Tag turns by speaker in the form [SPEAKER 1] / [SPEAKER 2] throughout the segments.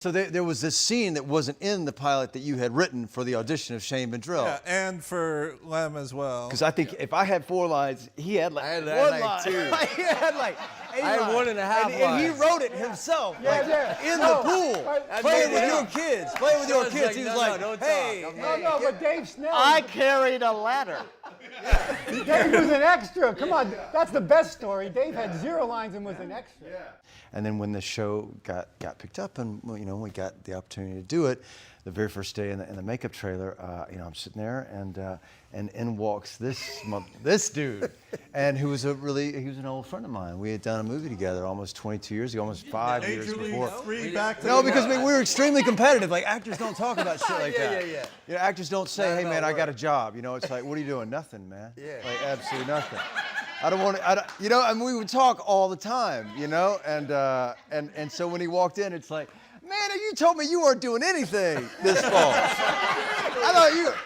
[SPEAKER 1] So there was this scene that wasn't in the pilot that you had written for the audition of Shane Vendrell.
[SPEAKER 2] Yeah, and for Lem as well.
[SPEAKER 1] Because I think if I had 4 lines, he had like
[SPEAKER 3] I had
[SPEAKER 1] one
[SPEAKER 3] like
[SPEAKER 1] line.
[SPEAKER 3] 2.
[SPEAKER 1] He had like 8
[SPEAKER 3] I had
[SPEAKER 1] lines.
[SPEAKER 3] 1.5 lines.
[SPEAKER 1] And he wrote it himself. In the pool. Playing with your kids. Playing with your kids.
[SPEAKER 3] Like,
[SPEAKER 1] He was
[SPEAKER 3] no,
[SPEAKER 1] like,
[SPEAKER 3] don't
[SPEAKER 1] hey.
[SPEAKER 3] talk.
[SPEAKER 4] No, but Dave Snell.
[SPEAKER 5] I carried a ladder.
[SPEAKER 4] Dave was an extra. Come on, that's the best story. Dave had 0 lines and was an extra.
[SPEAKER 1] And then when the show got picked up and we got the opportunity to do it, the very first day in the makeup trailer, I'm sitting there and in walks this dude, and he was an old friend of mine. We had done a movie together almost 22 years ago, almost 5 years before. No, because we were extremely competitive. Like actors don't talk about shit like that.
[SPEAKER 3] Yeah.
[SPEAKER 1] You know, actors don't say, "Hey man, I got a job." You know, it's like, "What are you doing?" Nothing, man.
[SPEAKER 3] Yeah.
[SPEAKER 1] Like absolutely nothing. I don't want to, I mean, we would talk all the time, and so when he walked in, it's like, man, you told me you weren't doing anything this fall. I thought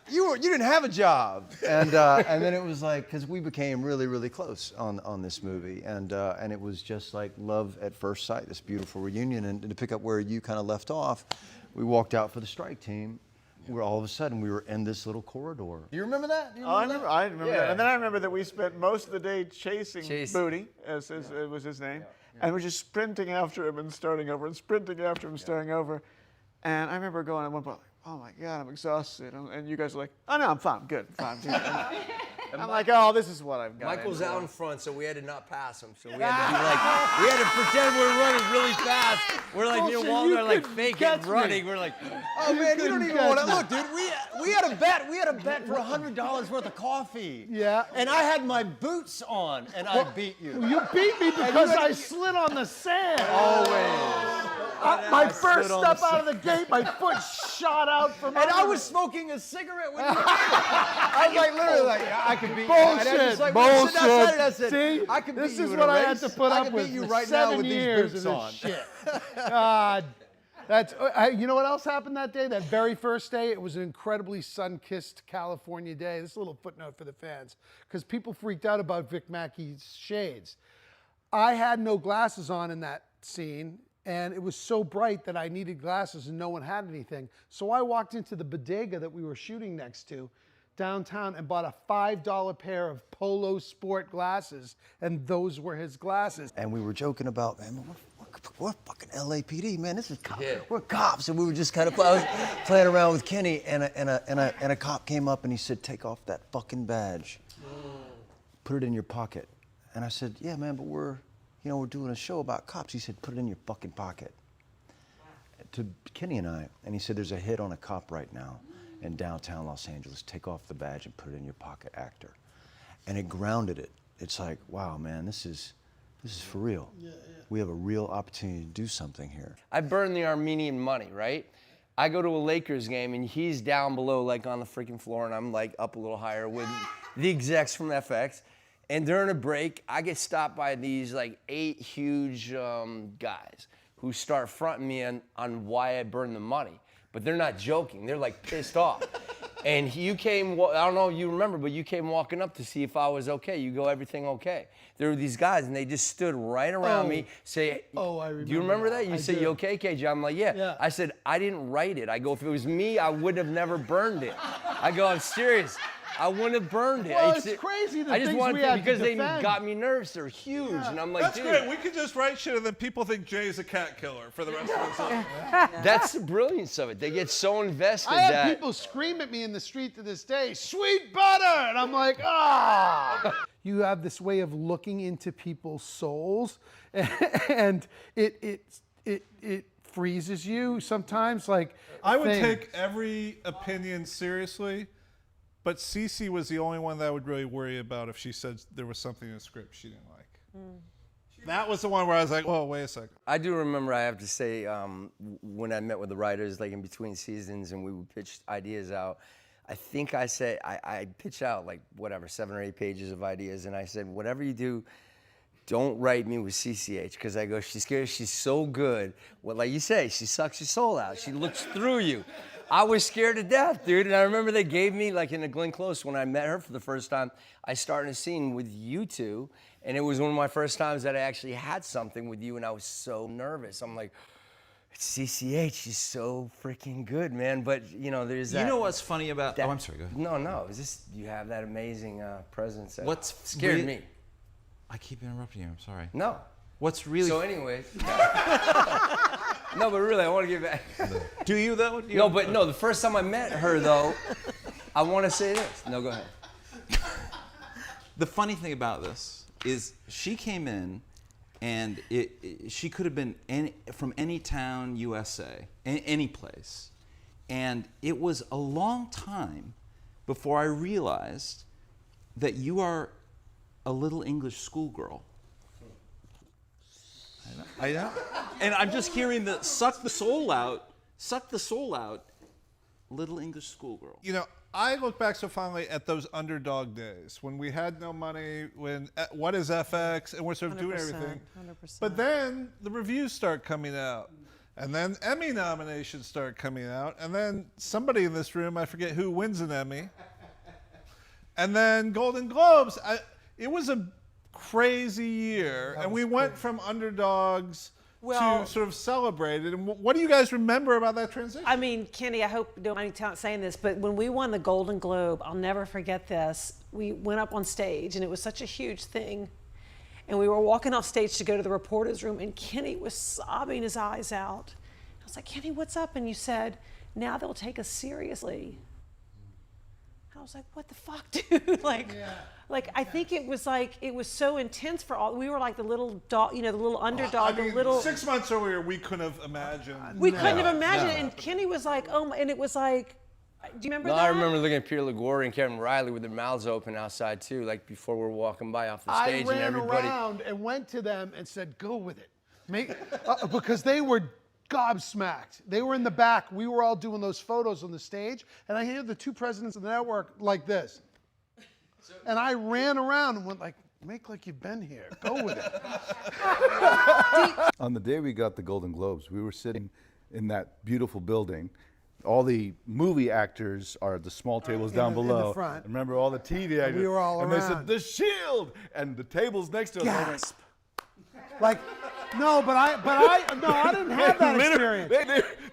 [SPEAKER 1] you didn't have a job, and then it was like, because we became really, really close on this movie, and it was just like love at first sight, this beautiful reunion, and to pick up where you kind of left off, we walked out for the strike team. Where all of a sudden we were in this little corridor. Do you remember that?
[SPEAKER 5] I remember that. And then I remember that we spent most of the day chasing Booty, as it was his name, and we're just sprinting after him and starting over, and sprinting after him, starting over. And I remember going at one point, oh my God, I'm exhausted. And you guys are like, oh no, I'm fine, I'm good, fine. And I'm like, oh, this is what I've got.
[SPEAKER 3] Michael's out in front, so we had to not pass him. So we had to be like, we had to pretend we were running really fast. We're like, me and Walter are like faking running. We're like,
[SPEAKER 1] oh man, you don't even want to look, dude. We had a bet. We had a bet for $100 worth of coffee.
[SPEAKER 5] Yeah.
[SPEAKER 1] And I had my boots on, and I beat you.
[SPEAKER 5] You beat me because I slid on the sand.
[SPEAKER 1] Always.
[SPEAKER 5] My first step out of the gate, my foot shot out from
[SPEAKER 1] And
[SPEAKER 5] under
[SPEAKER 1] I
[SPEAKER 5] me.
[SPEAKER 1] was smoking a cigarette when you did it. I was like, literally, like, I could beat you.
[SPEAKER 5] Bullshit,
[SPEAKER 1] And I just, like,
[SPEAKER 5] bullshit.
[SPEAKER 1] I said,
[SPEAKER 5] See,
[SPEAKER 1] I could beat
[SPEAKER 5] this
[SPEAKER 1] you
[SPEAKER 5] is
[SPEAKER 1] in
[SPEAKER 5] what
[SPEAKER 1] a
[SPEAKER 5] I
[SPEAKER 1] race.
[SPEAKER 5] had to put
[SPEAKER 1] I
[SPEAKER 5] up
[SPEAKER 1] could
[SPEAKER 5] with
[SPEAKER 1] beat you
[SPEAKER 5] for
[SPEAKER 1] right now
[SPEAKER 5] 7
[SPEAKER 1] with these
[SPEAKER 5] years
[SPEAKER 1] boots
[SPEAKER 5] of
[SPEAKER 1] on.
[SPEAKER 5] this shit. God, that's. You know what else happened that day? That very first day, it was an incredibly sun-kissed California day. This is a little footnote for the fans, because people freaked out about Vic Mackey's shades. I had no glasses on in that scene. And it was so bright that I needed glasses and no one had anything. So I walked into the bodega that we were shooting next to downtown and bought a $5 pair of Polo Sport glasses, and those were his glasses.
[SPEAKER 1] And we were joking about, man, we're fucking LAPD, man. This is cops.
[SPEAKER 3] Yeah.
[SPEAKER 1] We're cops, and we were just kind of playing around with Kenny, and a cop came up and he said, "Take off that fucking badge, put it in your pocket." And I said, "Yeah, man, but we're doing a show about cops." He said, "Put it in your fucking pocket." To Kenny and I, and he said, "There's a hit on a cop right now in downtown Los Angeles. Take off the badge and put it in your pocket, actor." And it grounded it. It's like, wow, man, this is for real. Yeah. We have a real opportunity to do something here.
[SPEAKER 3] I burned the Armenian money, right? I go to a Lakers game and he's down below, like on the freaking floor, and I'm like up a little higher with the execs from FX. And during a break, I get stopped by these like 8 huge guys who start fronting me on why I burned the money. But they're not joking. They're like pissed off. And you came, I don't know if you remember, but you came walking up to see if I was okay. You go, everything okay? There were these guys, and they just stood right around me, say,
[SPEAKER 5] I remember.
[SPEAKER 3] Do you remember that? You say, you okay, KJ? I'm like, yeah. I said, I didn't write it. I go, if it was me, I would have never burned it. I go, I'm serious. I wouldn't have burned it.
[SPEAKER 5] Well, it's crazy the things we had to
[SPEAKER 3] because they
[SPEAKER 5] defend.
[SPEAKER 3] got me nervous. They're huge, and I'm like,
[SPEAKER 2] That's
[SPEAKER 3] dude.
[SPEAKER 2] great. We could just write shit, and then people think Jay's a cat killer for the rest of the time.
[SPEAKER 3] That's the brilliance of it. They get so invested
[SPEAKER 5] I had
[SPEAKER 3] that
[SPEAKER 5] people scream at me in the street to this day, "Sweet butter!" And I'm like, ah. You have this way of looking into people's souls, and it freezes you sometimes. Like
[SPEAKER 2] I would take every opinion seriously, but Cece was the only one that I would really worry about if she said there was something in the script she didn't like. That was the one where I was like, "Oh, wait a second."
[SPEAKER 3] I do remember, I have to say, when I met with the writers, like in between seasons, and we would pitch ideas out, I think I said, I pitched out like, whatever, 7 or 8 pages of ideas, and I said, whatever you do, don't write me with CCH, because I go, she's so good. Well, like you say, she sucks your soul out. She looks through you. I was scared to death, dude. And I remember they gave me, like in the Glenn Close, when I met her for the first time, I started a scene with you two, and it was one of my first times that I actually had something with you, and I was so nervous. I'm like, CCH is so freaking good, man. But you know, there's that.
[SPEAKER 6] You know what's funny about?
[SPEAKER 3] that-
[SPEAKER 6] Oh, I'm sorry. Go ahead.
[SPEAKER 3] No. It's just you have that amazing presence. That
[SPEAKER 6] What's
[SPEAKER 3] scared
[SPEAKER 6] rea-
[SPEAKER 3] me?
[SPEAKER 6] I keep interrupting you. I'm sorry.
[SPEAKER 3] No.
[SPEAKER 6] What's really?
[SPEAKER 3] So, anyways. No, but really, I want to get back.
[SPEAKER 6] Do you though? Do you
[SPEAKER 3] No, but no. The first time I met her, though, I want to say this. No, go ahead.
[SPEAKER 6] The funny thing about this is she came in, and she could have been from any town, USA, any place, and it was a long time before I realized that you are a little English schoolgirl. I know. And I'm just hearing the suck the soul out, little English schoolgirl.
[SPEAKER 2] You know, I look back so fondly at those underdog days when we had no money, when what is FX, and we're sort of doing everything.
[SPEAKER 7] 100%.
[SPEAKER 2] But then the reviews start coming out, and then Emmy nominations start coming out, and then somebody in this room, I forget who, wins an Emmy, and then Golden Globes. It was a crazy year, and we went from underdogs to sort of celebrated. And what do you guys remember about that transition?
[SPEAKER 7] I mean, Kenny, I hope you don't mind me saying this, but when we won the Golden Globe, I'll never forget this. We went up on stage, and it was such a huge thing. And we were walking off stage to go to the reporter's room, and Kenny was sobbing his eyes out. I was like, Kenny, what's up? And you said, now they'll take us seriously. I was like, what the fuck, dude? Like I think it was so intense for all. We were like the little dog, you know, the little underdog,
[SPEAKER 2] I mean,
[SPEAKER 7] the little.
[SPEAKER 2] 6 months earlier, we couldn't have imagined.
[SPEAKER 7] We couldn't have imagined it. And Kenny was like, oh my, and it was like, do you remember
[SPEAKER 3] No,
[SPEAKER 7] that?
[SPEAKER 3] I remember looking at Peter LaGuardia and Kevin Riley with their mouths open outside too, like before we're walking by off the stage,
[SPEAKER 5] I ran
[SPEAKER 3] and everybody.
[SPEAKER 5] around and went to them and said, "Go with it," because they were gobsmacked. They were in the back. We were all doing those photos on the stage, and I hear the two presidents of the network like this, and I ran around and went like, "Make like you've been here. Go with it."
[SPEAKER 8] On the day we got the Golden Globes, we were sitting in that beautiful building. All the movie actors are at the small tables down
[SPEAKER 5] in the
[SPEAKER 8] below.
[SPEAKER 5] front.
[SPEAKER 8] Remember all the TV actors?
[SPEAKER 5] we were all
[SPEAKER 8] and they
[SPEAKER 5] around.
[SPEAKER 8] said, "The Shield!" And the tables next to us. I went,
[SPEAKER 5] Gasp. Like, no, but I didn't have that experience.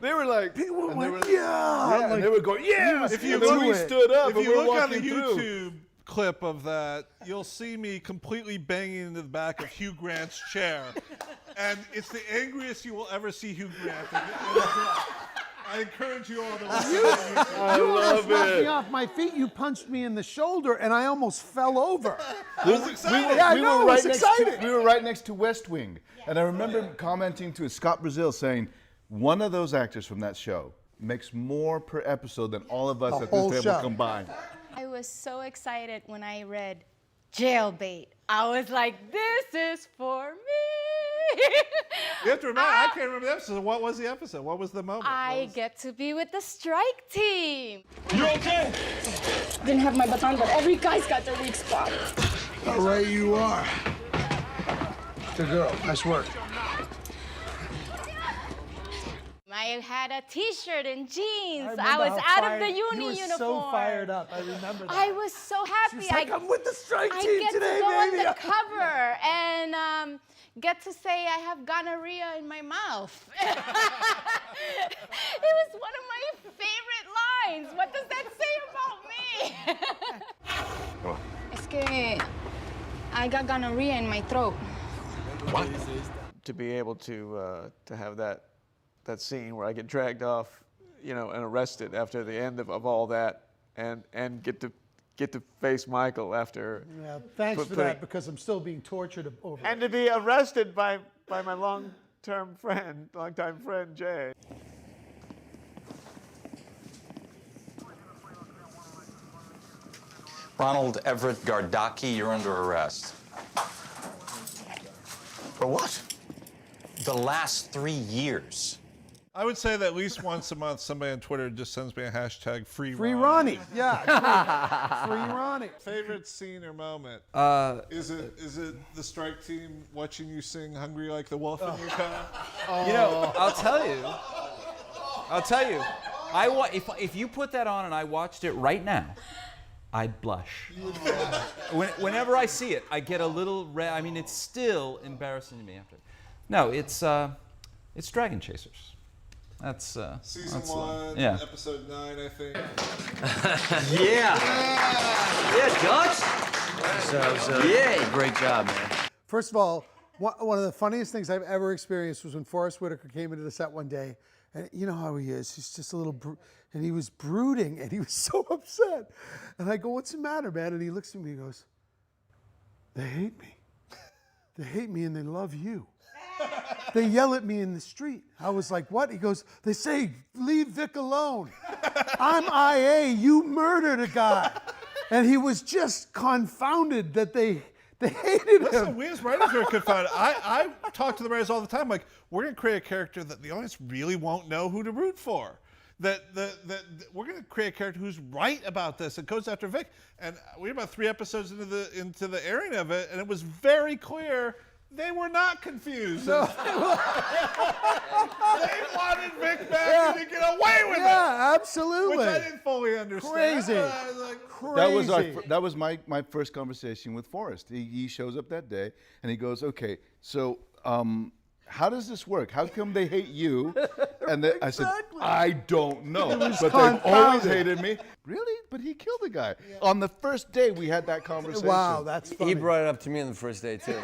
[SPEAKER 8] They were like,
[SPEAKER 5] People
[SPEAKER 8] and they
[SPEAKER 5] went,
[SPEAKER 8] were-
[SPEAKER 5] yeah.
[SPEAKER 8] and
[SPEAKER 5] like,
[SPEAKER 8] they were going, yeah.
[SPEAKER 2] If you
[SPEAKER 8] and then we
[SPEAKER 2] look-
[SPEAKER 8] stood up
[SPEAKER 2] If
[SPEAKER 8] and
[SPEAKER 2] you
[SPEAKER 8] we were
[SPEAKER 2] look on the
[SPEAKER 8] walking through.
[SPEAKER 2] YouTube clip of that, you'll see me completely banging into the back of Hugh Grant's chair. And it's the angriest you will ever see Hugh Grant. I encourage you all to listen.
[SPEAKER 8] I
[SPEAKER 5] You
[SPEAKER 8] love
[SPEAKER 5] almost knocked me
[SPEAKER 8] it.
[SPEAKER 5] off my feet. You punched me in the shoulder, and I almost fell over.
[SPEAKER 8] We
[SPEAKER 5] Yeah, I know,
[SPEAKER 8] were
[SPEAKER 5] it was
[SPEAKER 8] right
[SPEAKER 5] exciting.
[SPEAKER 8] we were right next to West Wing. And I remember commenting to Scott Brazil saying, one of those actors from that show makes more per episode than all of us
[SPEAKER 5] The
[SPEAKER 8] at
[SPEAKER 5] whole
[SPEAKER 8] this table
[SPEAKER 5] show.
[SPEAKER 8] combined.
[SPEAKER 9] I was so excited when I read Jailbait. I was like, this is for me.
[SPEAKER 2] You have to remember, I can't remember the episode. What was the episode? What was the moment?
[SPEAKER 9] I get to be with the strike team.
[SPEAKER 10] You okay?
[SPEAKER 11] Didn't have my baton, but every guy's got their weak spot.
[SPEAKER 10] All right, you are. Good girl. Nice work.
[SPEAKER 9] I had a t-shirt and jeans.
[SPEAKER 5] I
[SPEAKER 9] I was
[SPEAKER 5] remember how
[SPEAKER 9] out of
[SPEAKER 5] fired-
[SPEAKER 9] the uni
[SPEAKER 5] you were
[SPEAKER 9] uniform.
[SPEAKER 5] so fired up. I remember that.
[SPEAKER 9] I was so happy.
[SPEAKER 5] She was like, I'm with the strike
[SPEAKER 9] I
[SPEAKER 5] team
[SPEAKER 9] get
[SPEAKER 5] today,
[SPEAKER 9] to go
[SPEAKER 5] baby.
[SPEAKER 9] on the cover and get to say I have gonorrhea in my mouth. It was one of my favorite lines. What does that say about me? Es que I got gonorrhea in my throat.
[SPEAKER 10] What?
[SPEAKER 12] To be able to have that scene where I get dragged off, you know, and arrested after the end of all that, and get to face Michael after.
[SPEAKER 5] Yeah, thanks for
[SPEAKER 12] putting-
[SPEAKER 5] that, because I'm still being tortured over it.
[SPEAKER 12] And to be arrested by my longtime friend Jay.
[SPEAKER 13] Ronald Everett Gardaki, you're under arrest.
[SPEAKER 10] For what?
[SPEAKER 13] The last 3 years.
[SPEAKER 2] I would say that at least once a month, somebody on Twitter just sends me a hashtag FreeRonnie.
[SPEAKER 5] FreeRonnie. Yeah. FreeRonnie.
[SPEAKER 2] Favorite scene or moment? Is it the strike team watching you sing "Hungry Like the Wolf" in your car?
[SPEAKER 6] You know, I'll tell you. If you put that on and I watched it right now, I'd blush. Whenever I see it, I get a little red. I mean, it's still embarrassing to me after. No, it's Dragon Chasers. That's
[SPEAKER 2] Season
[SPEAKER 6] that's,
[SPEAKER 2] 1,
[SPEAKER 6] yeah.
[SPEAKER 2] episode 9, I think.
[SPEAKER 3] Yeah, Dutch. Yeah, great job, man.
[SPEAKER 5] First of all, one of the funniest things I've ever experienced was when Forrest Whitaker came into the set one day, and you know how he is. He's just a little, and he was brooding, and he was so upset. And I go, "What's the matter, man?" And he looks at me and goes, "They hate me. They hate me, and they love you. They yell at me in the street." I was like, "What?" He goes, "They say, leave Vic alone. I'm IA. You murdered a guy." And he was just confounded that they hated
[SPEAKER 2] Listen,
[SPEAKER 5] him.
[SPEAKER 2] we as writers are confounded. I talk to the writers all the time, like, we're going to create a character that the audience really won't know who to root for. That we're going to create a character who's right about this and goes after Vic. And we're about 3 episodes into the airing of it, and it was very clear they were not confused. No. They wanted Vic back to get away with it.
[SPEAKER 5] Yeah, absolutely.
[SPEAKER 2] Which I didn't fully understand.
[SPEAKER 5] Crazy.
[SPEAKER 2] I was like,
[SPEAKER 5] Crazy.
[SPEAKER 8] That was my first conversation with Forrest. He shows up that day and he goes, "Okay, so how does this work? How come they hate you?" And I said, "I don't know, but they've always hated me." Really? But he killed a guy. Yeah. On the first day we had that conversation.
[SPEAKER 5] Wow, that's funny.
[SPEAKER 3] He brought it up to me on the first day too.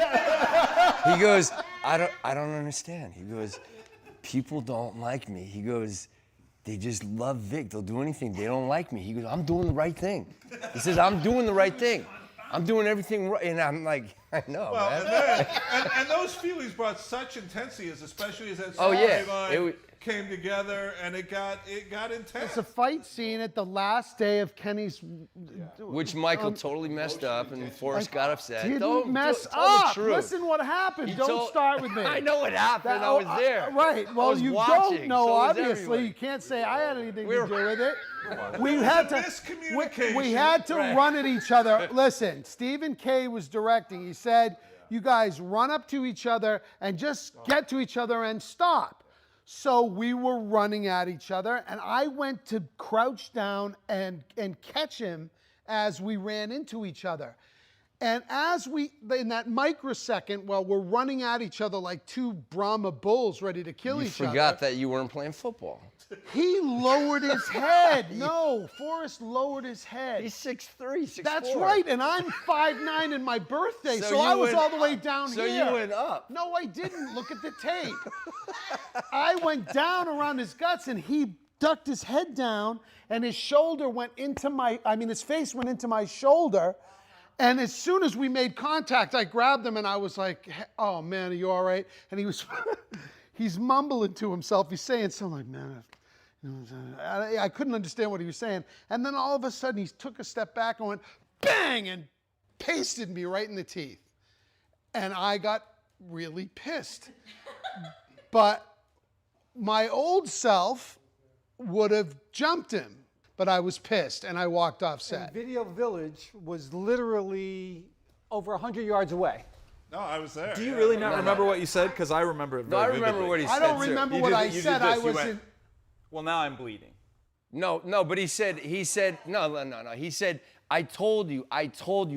[SPEAKER 3] He goes, I don't understand. He goes, people don't like me. He goes, they just love Vic. They'll do anything. They don't like me. He goes, I'm doing the right thing. He says, I'm doing the right thing. I'm doing everything right. And I'm like, I know, man.
[SPEAKER 2] And those feelings brought such intensity, especially as that
[SPEAKER 3] storyline
[SPEAKER 2] came together, and it got intense.
[SPEAKER 5] It's a fight scene at the last day of Kenny's,
[SPEAKER 3] which Michael totally messed up, and Forrest got upset.
[SPEAKER 5] Don't mess
[SPEAKER 3] tell
[SPEAKER 5] up.
[SPEAKER 3] the truth.
[SPEAKER 5] Listen, what happened. Don't start with me.
[SPEAKER 3] I know what happened. I was there.
[SPEAKER 5] Right. Well,
[SPEAKER 3] I was
[SPEAKER 5] you
[SPEAKER 3] watching,
[SPEAKER 5] don't know.
[SPEAKER 3] so was
[SPEAKER 5] Obviously,
[SPEAKER 3] everybody.
[SPEAKER 5] you can't say I had anything to do with it.
[SPEAKER 2] We
[SPEAKER 5] had to
[SPEAKER 2] miscommunication.
[SPEAKER 5] we had to run at each other. Listen, Stephen K was directing. He said, "You guys run up to each other and just get to each other and stop." So we were running at each other, and I went to crouch down and catch him as we ran into each other. And as in that microsecond, while we're running at each other like two Brahma bulls ready to kill each other.
[SPEAKER 3] You forgot that you weren't playing football.
[SPEAKER 5] He lowered his head. No, Forrest lowered his head.
[SPEAKER 3] He's 6'3", 6'4".
[SPEAKER 5] That's right, and I'm 5'9" in my birthday, so I was all the way down here.
[SPEAKER 3] So you went up.
[SPEAKER 5] No, I didn't. Look at the tape. I went down around his guts, and he ducked his head down, and his shoulder went into his face went into my shoulder. And as soon as we made contact, I grabbed him, and I was like, "Oh, man, are you all right?" And he was, he's mumbling to himself. He's saying something like, "Man, I couldn't understand what he was saying." And then all of a sudden, he took a step back and went, bang, and pasted me right in the teeth. And I got really pissed. But my old self would have jumped him. But I was pissed, and I walked off set.
[SPEAKER 4] And Video Village was literally over 100 yards away.
[SPEAKER 2] No, I was there.
[SPEAKER 12] Do you really not remember what you said? Because I remember it very
[SPEAKER 3] I remember
[SPEAKER 12] vividly.
[SPEAKER 3] what he said.
[SPEAKER 5] I don't remember what I said. I was in.
[SPEAKER 12] Well, now I'm bleeding.
[SPEAKER 3] No, but he said, no. He said, I told you,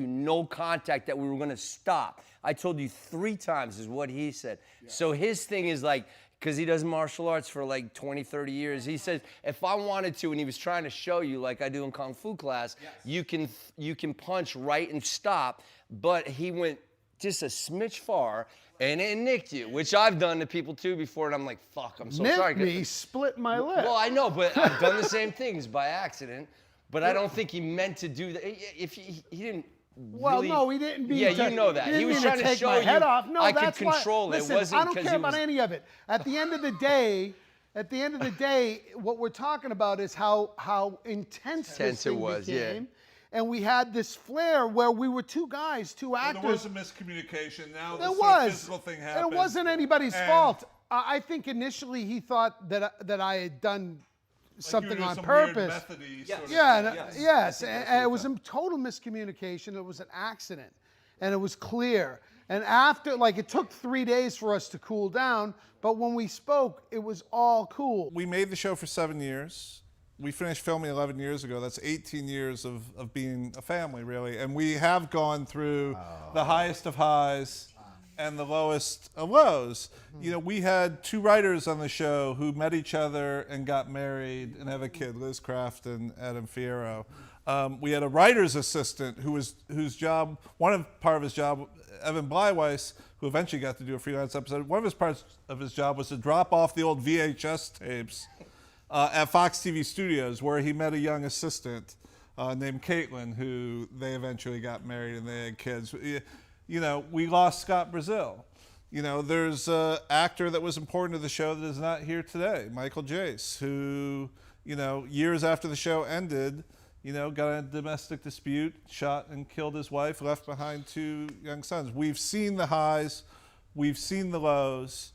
[SPEAKER 3] no contact, that we were gonna stop. I told you 3 times is what he said. Yeah. So his thing is like, because he does martial arts for like 20, 30 years. He says, if I wanted to, and he was trying to show you, like I do in Kung Fu class, you can punch right and stop, but he went just a smidge far, and it nicked you, which I've done to people too before, and I'm like, fuck, I'm so sorry.
[SPEAKER 5] Nicked me, split my lip.
[SPEAKER 3] Well, I know, but I've done the same things by accident, but I don't think he meant to do that. If he didn't.
[SPEAKER 5] Well,
[SPEAKER 3] really,
[SPEAKER 5] no, he didn't mean
[SPEAKER 3] yeah,
[SPEAKER 5] to.
[SPEAKER 3] you know that.
[SPEAKER 5] He
[SPEAKER 3] was
[SPEAKER 5] didn't
[SPEAKER 3] trying
[SPEAKER 5] mean
[SPEAKER 3] to
[SPEAKER 5] take
[SPEAKER 3] show
[SPEAKER 5] my
[SPEAKER 3] you
[SPEAKER 5] head off. No,
[SPEAKER 3] I
[SPEAKER 5] that's
[SPEAKER 3] could control
[SPEAKER 5] why,
[SPEAKER 3] it.
[SPEAKER 5] Listen,
[SPEAKER 3] It wasn't
[SPEAKER 5] I don't care about any of it. At the end of the day, what we're talking about is how intense this thing became. And we had this flair where we were 2 guys, 2 actors.
[SPEAKER 2] There was a miscommunication. Now
[SPEAKER 5] there
[SPEAKER 2] this
[SPEAKER 5] was.
[SPEAKER 2] physical thing happened.
[SPEAKER 5] And it wasn't anybody's fault. I think initially he thought that I had done something on purpose. Yes. And it was a total miscommunication. It was an accident, and it was clear. And after, it took 3 days for us to cool down, but when we spoke, it was all cool.
[SPEAKER 2] We made the show for 7 years. We finished filming 11 years ago. That's 18 years of being a family, really. And we have gone through the highest of highs and the lowest of lows. You know, we had 2 writers on the show who met each other and got married and have a kid, Liz Craft and Adam Fierro. We had a writer's assistant whose job, part of his job, Evan Bleiweiss, who eventually got to do a freelance episode, one of his parts of his job was to drop off the old VHS tapes at Fox TV Studios, where he met a young assistant named Caitlin, who they eventually got married and they had kids. You know, we lost Scott Brazil. You know, there's an actor that was important to the show that is not here today, Michael Jace, who, you know, years after the show ended, you know, got in a domestic dispute, shot and killed his wife, left behind 2 young sons. We've seen the highs, we've seen the lows.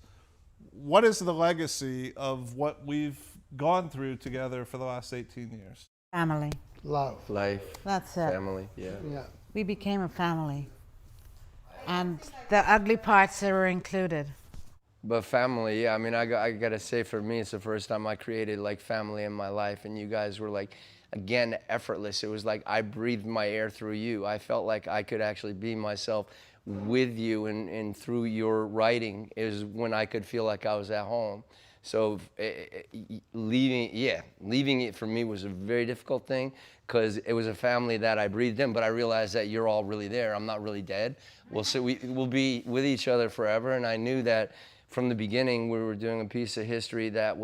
[SPEAKER 2] What is the legacy of what we've gone through together for the last 18 years?
[SPEAKER 14] Family.
[SPEAKER 5] Love.
[SPEAKER 3] Life.
[SPEAKER 14] That's it.
[SPEAKER 3] Family, yeah.
[SPEAKER 14] We became a family. And the ugly parts are included.
[SPEAKER 3] But family, yeah, I mean, I gotta say, for me, it's the first time I created like family in my life, and you guys were like, again, effortless. It was like I breathed my air through you. I felt like I could actually be myself with you, and through your writing is when I could feel like I was at home. So leaving it for me was a very difficult thing, because it was a family that I breathed in, but I realized that you're all really there. I'm not really dead. We'll be with each other forever, and I knew that from the beginning we were doing a piece of history that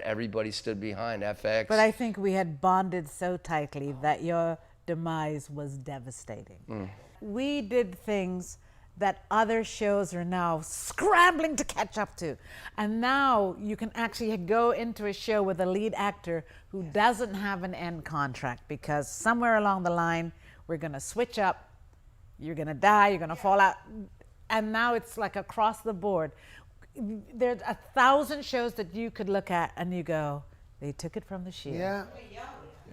[SPEAKER 3] everybody stood behind, FX.
[SPEAKER 14] But I think we had bonded so tightly that your demise was devastating. We did things that other shows are now scrambling to catch up to. And now you can actually go into a show with a lead actor who doesn't have an end contract, because somewhere along the line, we're gonna switch up, you're gonna die, you're gonna fall out. And now it's like across the board. There's 1,000 shows that you could look at and you go, they took it from the Shield.
[SPEAKER 5] Yeah.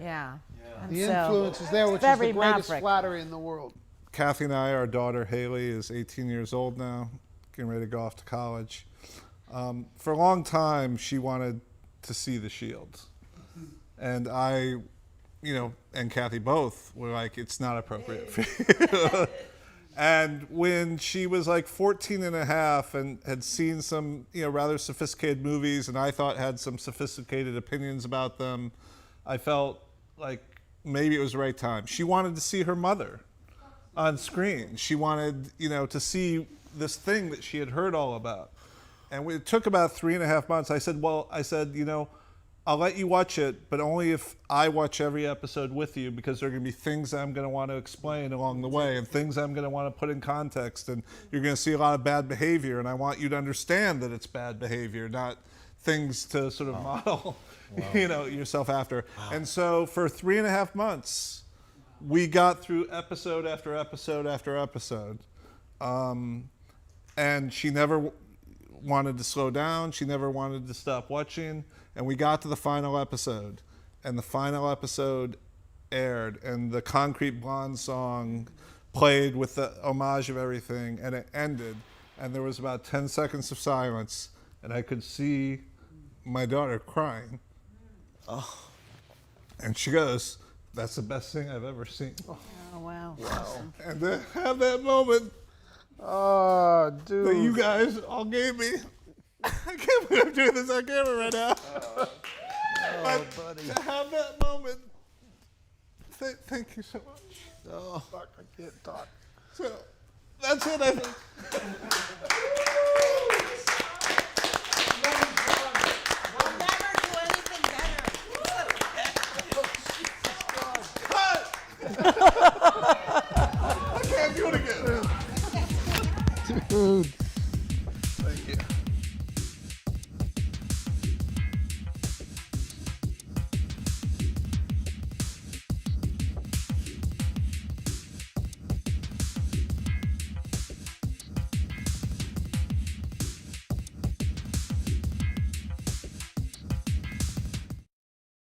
[SPEAKER 14] Yeah. And
[SPEAKER 5] The
[SPEAKER 14] so,
[SPEAKER 5] influence is there, which is
[SPEAKER 14] very
[SPEAKER 5] the greatest
[SPEAKER 14] maverick.
[SPEAKER 5] flattery in the world.
[SPEAKER 2] Kathy and I, our daughter Haley is 18 years old now, getting ready to go off to college. For a long time, she wanted to see The Shield. And I, you know, and Kathy both were like, it's not appropriate for you. And when she was like 14 and a half and had seen some, you know, rather sophisticated movies, and I thought had some sophisticated opinions about them, I felt like maybe it was the right time. She wanted to see her mother on screen. She wanted, you know, to see this thing that she had heard all about. And it took about 3.5 months. I said, you know, I'll let you watch it, but only if I watch every episode with you, because there are going to be things I'm going to want to explain along the way, and things I'm going to want to put in context, and you're going to see a lot of bad behavior, and I want you to understand that it's bad behavior, not things to sort of model, you know, yourself after. And so for 3.5 months, we got through episode after episode after episode, and she never wanted to slow down. She never wanted to stop watching. And we got to the final episode, and the final episode aired, and the Concrete Blonde song played with the homage of everything, and it ended, and there was about 10 seconds of silence, and I could see my daughter crying. Oh. And she goes, "That's the best thing I've ever seen."
[SPEAKER 14] Oh, wow.
[SPEAKER 2] And to have that moment that you guys all gave me, I can't believe I'm doing this on camera right now. But
[SPEAKER 5] buddy.
[SPEAKER 2] to have that moment, thank you so much.
[SPEAKER 5] Oh, fuck, I can't talk.
[SPEAKER 2] So that's it, I think.
[SPEAKER 7] We'll never do anything better.
[SPEAKER 2] I can't do it again.
[SPEAKER 5] Dude.